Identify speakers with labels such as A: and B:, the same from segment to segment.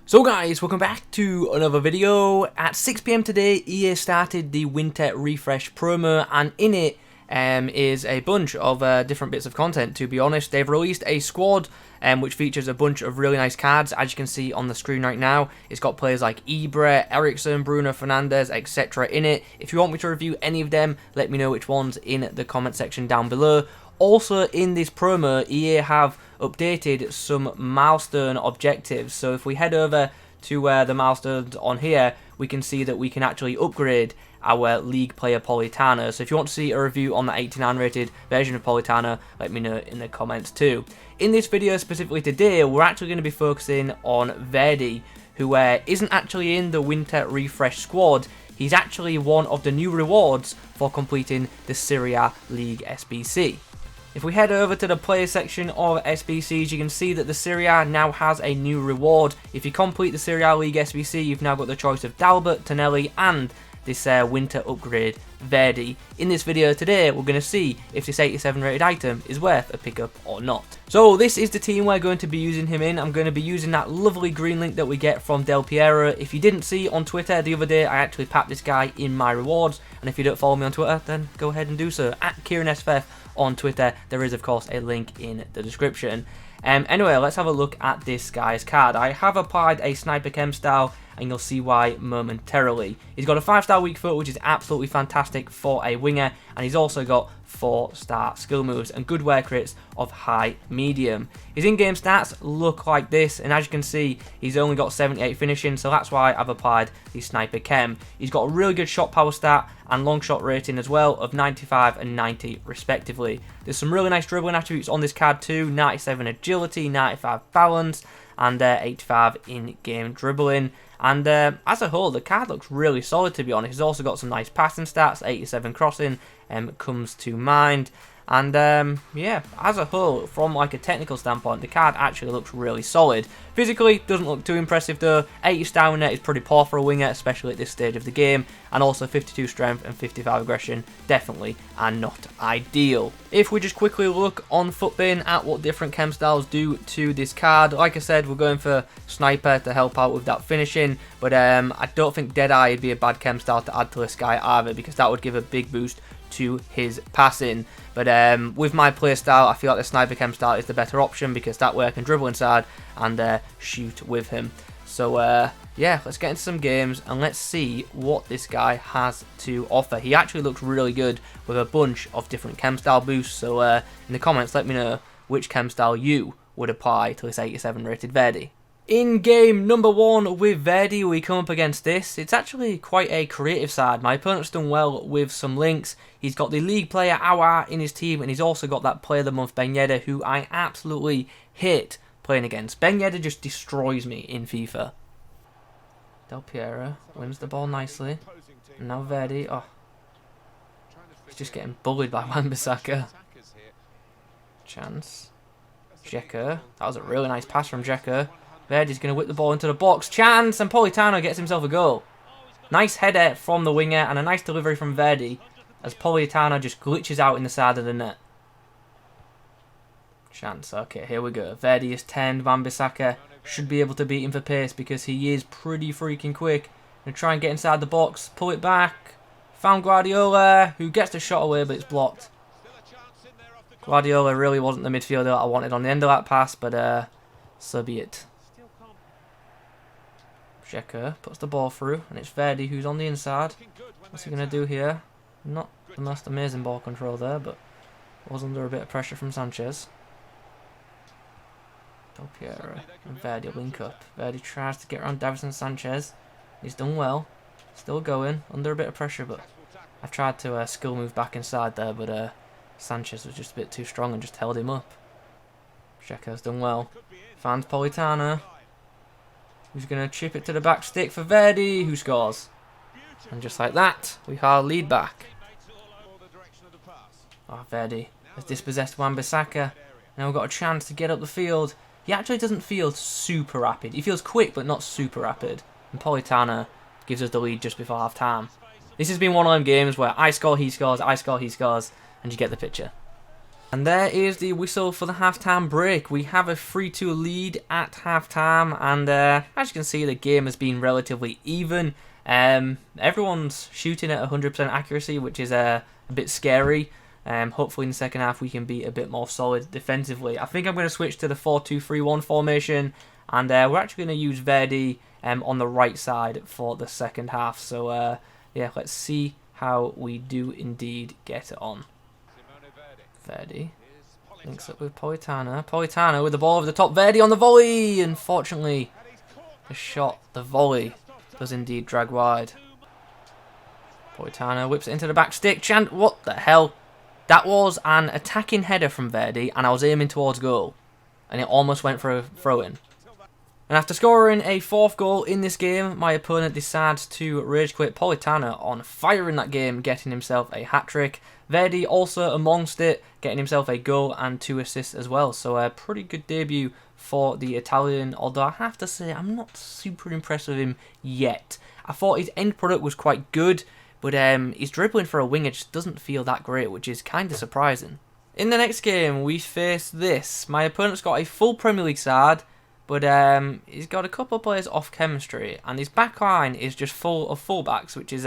A: So guys, welcome back to another video. At 6 PM today, EA started the Winter Refresh promo, and in it is a bunch of different bits of content. To be honest, they've released a squad which features a bunch of really nice cards. As you can see on the screen right now, it's got players like Ibra, Eriksen, Bruno Fernandes, etc. in it. If you want me to review any of them, let me know which ones in the comment section down below. Also in this promo, EA have updated some milestone objectives. So if we head over to the milestones on here, we can see that we can actually upgrade our league player Politano. So if you want to see a review on the 89 rated version of Politano, let me know in the comments too. In this video specifically today, we're actually going to be focusing on Verdi, who isn't actually in the Winter Refresh squad. He's actually one of the new rewards for completing the Serie League SBC. If we head over to the player section of SBCs, you can see that the Serie now has a new reward. If you complete the Serie League SBC, you've now got the choice of Dalbert, Tonelli, and this winter upgrade Verdi. In this video today, we're going to see if this 87 rated item is worth a pickup or not. So this is the team we're going to be using him in. I'm going to be using that lovely green link that we get from Del Piero. If you didn't see on Twitter the other day, I actually packed this guy in my rewards. And if you don't follow me on Twitter, then go ahead and do so. At KieronSFF on Twitter. There is, of course, a link in the description. Anyway, let's have a look at this guy's card. I have applied a Sniper Chem style, and you'll see why momentarily. He's got a 5-star weak foot, which is absolutely fantastic for a winger, and he's also got 4-star skill moves and good work rates of high medium. His in-game stats look like this, and as you can see, he's only got 78 finishing, so that's why I've applied the Sniper Chem. He's got a really good shot power stat and long shot rating as well of 95 and 90 respectively. There's some really nice dribbling attributes on this card too: 97 agility, 95 balance, and 85 in-game dribbling. And as a whole, the card looks really solid, to be honest. He's also got some nice passing stats. 87 crossing comes to mind. And yeah, as a whole, from like a technical standpoint, the card actually looks really solid. Physically, doesn't look too impressive though. 80 stamina is pretty poor for a winger, especially at this stage of the game. And also 52 strength and 55 aggression, definitely are not ideal. If we just quickly look on Futbin at what different chem styles do to this card, like I said, we're going for Sniper to help out with that finishing. But I don't think Deadeye would be a bad chem style to add to this guy either, because that would give a big boost to his passing. But with my playstyle, I feel like the Sniper Chem style is the better option, because that way I can dribble inside and shoot with him. So yeah, let's get into some games and let's see what this guy has to offer. He actually looks really good with a bunch of different chem style boosts. So in the comments, let me know which chem style you would apply to this 87 rated Verdi. In game number 1 with Verdi, we come up against this. It's actually quite a creative side. My opponent's done well with some links. He's got the league player Joao in his team, and he's also got that player of the month Bernat, who I absolutely hate playing against. Bernat just destroys me in FIFA. Del Piero wins the ball nicely. And now Verdi, oh, he's just getting bullied by Wan-Bissaka. Chance. Dzeko, that was a really nice pass from Dzeko. Verdi's going to whip the ball into the box. Chance, and Politano gets himself a goal. Nice header from the winger and a nice delivery from Verdi as Politano just glitches out in the side of the net. Chance, okay, here we go. Verdi is 10. Wan-Bissaka should be able to beat him for pace because he is pretty freaking quick. Going to try and get inside the box, pull it back. Found Guardiola, who gets the shot away, but it's blocked. Guardiola really wasn't the midfielder that I wanted on the end of that pass, but so be it. Dzeko puts the ball through, and it's Verdi who's on the inside. What's he going to do here? Not the most amazing ball control there, but was under a bit of pressure from Sanchez. Del Piero and Verdi link up. Verdi tries to get around Davison Sanchez. He's done well. Still going, under a bit of pressure, but I tried to skill move back inside there, but Sanchez was just a bit too strong and just held him up. Dzeko's done well. Finds Politano, who's going to chip it to the back stick for Verdi, who scores. And just like that, we have our lead back. Oh, Verdi has dispossessed Wan-Bissaka. Now we've got a chance to get up the field. He actually doesn't feel super rapid. He feels quick, but not super rapid. And Politano gives us the lead just before half time. This has been one of them games where I score, he scores, I score, he scores, and you get the picture. And there is the whistle for the halftime break. We have a 3-2 lead at halftime, and as you can see, the game has been relatively even. Everyone's shooting at 100% accuracy, which is a bit scary. Hopefully in the second half we can be a bit more solid defensively. I think I'm going to switch to the 4-2-3-1 formation, and we're actually going to use Verdi on the right side for the second half. So yeah, let's see how we do indeed get it on. Verdi links up with Politano. Politano with the ball over the top. Verdi on the volley. Unfortunately, the volley does indeed drag wide. Politano whips it into the back stick. What the hell? That was an attacking header from Verdi, and I was aiming towards goal, and it almost went for a throw-in. And after scoring a 4th goal in this game, my opponent decides to rage quit. Politano on fire in that game, getting himself a hat-trick. Verdi also amongst it, getting himself a goal and 2 assists as well. So a pretty good debut for the Italian, although I have to say I'm not super impressed with him yet. I thought his end product was quite good, but his dribbling for a winger just doesn't feel that great, which is kind of surprising. In the next game, we face this. My opponent's got a full Premier League side, but he's got a couple of players off chemistry, and his back line is just full of fullbacks, which is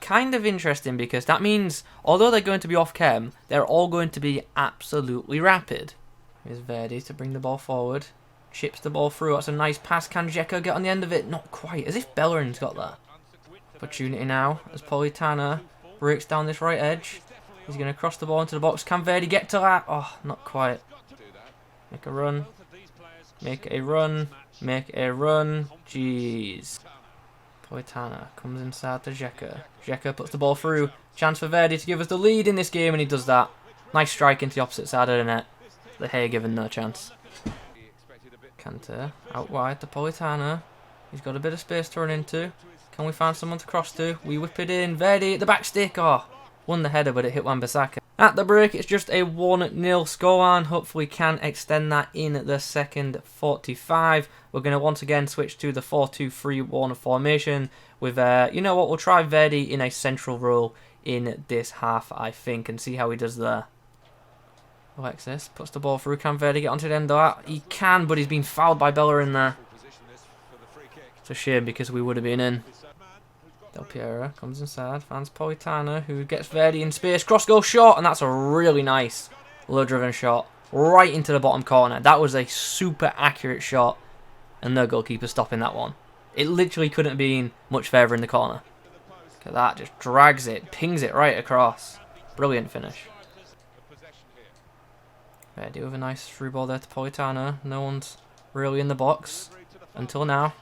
A: kind of interesting, because that means, although they're going to be off chem, they're all going to be absolutely rapid. Here's Verdi to bring the ball forward. Chips the ball through. That's a nice pass. Can Dzeko get on the end of it? Not quite. As if Bellerin's got that. Opportunity now as Politano breaks down this right edge. He's going to cross the ball into the box. Can Verdi get to that? Oh, not quite. Make a run. Make a run. Make a run. Jeez. Politano comes inside to Dzeko. Dzeko puts the ball through. Chance for Verdi to give us the lead in this game, and he does that. Nice strike into the opposite side of the net. The Herrera given no chance. Kante out wide to Politano. He's got a bit of space to run into. Can we find someone to cross to? We whip it in. Verdi at the back stick. Oh, won the header, but it hit Wan-Bissaka. At the break, it's just a 1-0 scoreline. Hopefully can extend that in the second 45. We're going to once again switch to the 4-2-3-1 formation with, you know what, we'll try Verdi in a central role in this half, I think, and see how he does there. Alexis puts the ball through. Can Verdi get onto the end of that? He can, but he's been fouled by Bellerin there. It's a shame, because we would have been in. Del Piero comes inside, finds Politano, who gets Verdi in space. Cross-goal shot, and that's a really nice low-driven shot right into the bottom corner. That was a super accurate shot, and no goalkeeper stopping that one. It literally couldn't have been much further in the corner. Look at that, just drags it, pings it right across. Brilliant finish. Verdi with a nice through ball there to Politano. No one's really in the box until now.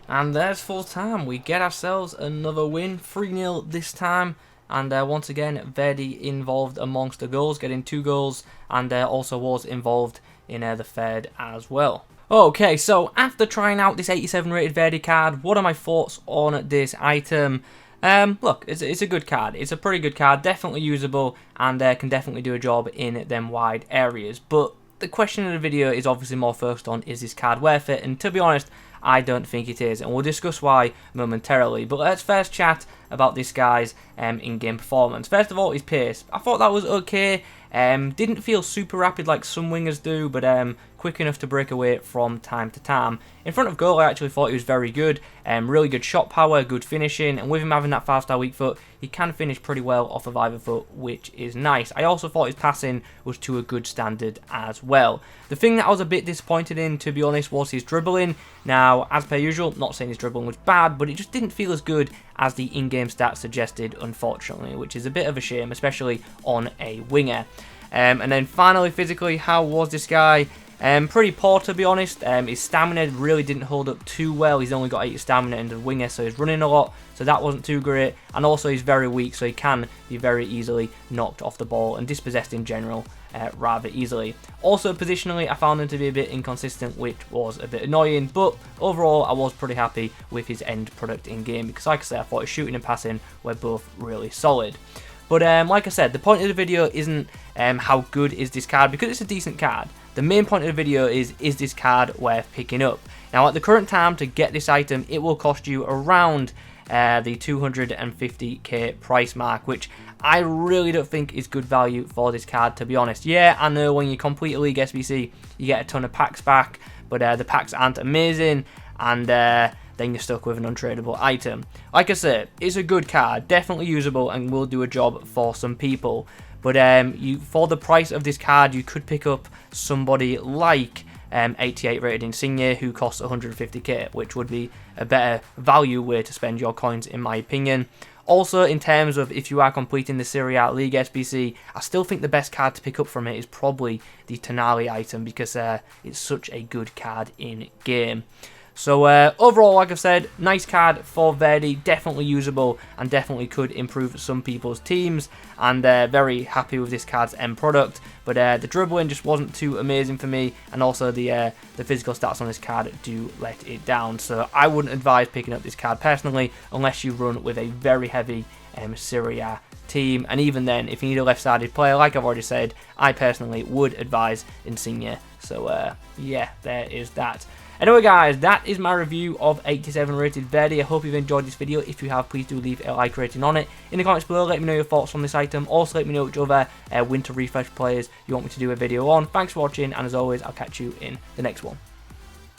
A: And there's full time. We get ourselves another win, 3-0 this time. And once again, Verdi involved amongst the goals, getting 2 goals, and also was involved in the third as well. Okay, so after trying out this 87 rated Verdi card, what are my thoughts on this item? Look, it's a good card. It's a pretty good card, definitely usable, and can definitely do a job in them wide areas. But the question of the video is obviously more focused on, is this card worth it? And to be honest, I don't think it is, and we'll discuss why momentarily. But let's first chat about this guy's in-game performance. First of all, his pace. I thought that was okay. Didn't feel super rapid like some wingers do, but quick enough to break away from time to time. In front of goal, I actually thought he was very good. Really good shot power, good finishing, and with him having that 5-star weak foot, he can finish pretty well off of either foot, which is nice. I also thought his passing was to a good standard as well. The thing that I was a bit disappointed in, to be honest, was his dribbling. Now, as per usual, not saying his dribbling was bad, but it just didn't feel as good as the in-game stats suggested, unfortunately, which is a bit of a shame, especially on a winger. And then finally, physically, how was this guy? Pretty poor, to be honest. His stamina really didn't hold up too well. He's only got 8 stamina in the winger, so he's running a lot, so that wasn't too great. And also he's very weak, so he can be very easily knocked off the ball and dispossessed in general rather easily. Also positionally, I found him to be a bit inconsistent, which was a bit annoying, but overall I was pretty happy with his end product in game, because like I said, I thought his shooting and passing were both really solid. But like I said, the point of the video isn't how good is this card, because it's a decent card. The main point of the video is this card worth picking up? Now at the current time, to get this item, it will cost you around the 250k price mark, which I really don't think is good value for this card, to be honest. Yeah, I know when you complete a League SBC, you get a ton of packs back, but the packs aren't amazing, and then you're stuck with an untradeable item. Like I said, it's a good card, definitely usable, and will do a job for some people. But for the price of this card, you could pick up somebody like 88 rated Insigne, who costs 150k, which would be a better value way to spend your coins, in my opinion. Also, in terms of if you are completing the Serie A League SBC, I still think the best card to pick up from it is probably the Tonali item, because it's such a good card in game. So overall, like I said, nice card for Verdi, definitely usable and definitely could improve some people's teams, and very happy with this card's end product. But the dribbling just wasn't too amazing for me, and also the physical stats on this card do let it down. So I wouldn't advise picking up this card personally unless you run with a very heavy Serie A team, and even then, if you need a left-sided player, like I've already said, I personally would advise Insigne. So yeah, there is that. Anyway guys, that is my review of 87 rated Verdi. I hope you've enjoyed this video. If you have, please do leave a like rating on it. In the comments below, let me know your thoughts on this item. Also let me know which other Winter Refresh players you want me to do a video on. Thanks for watching, and as always, I'll catch you in the next one.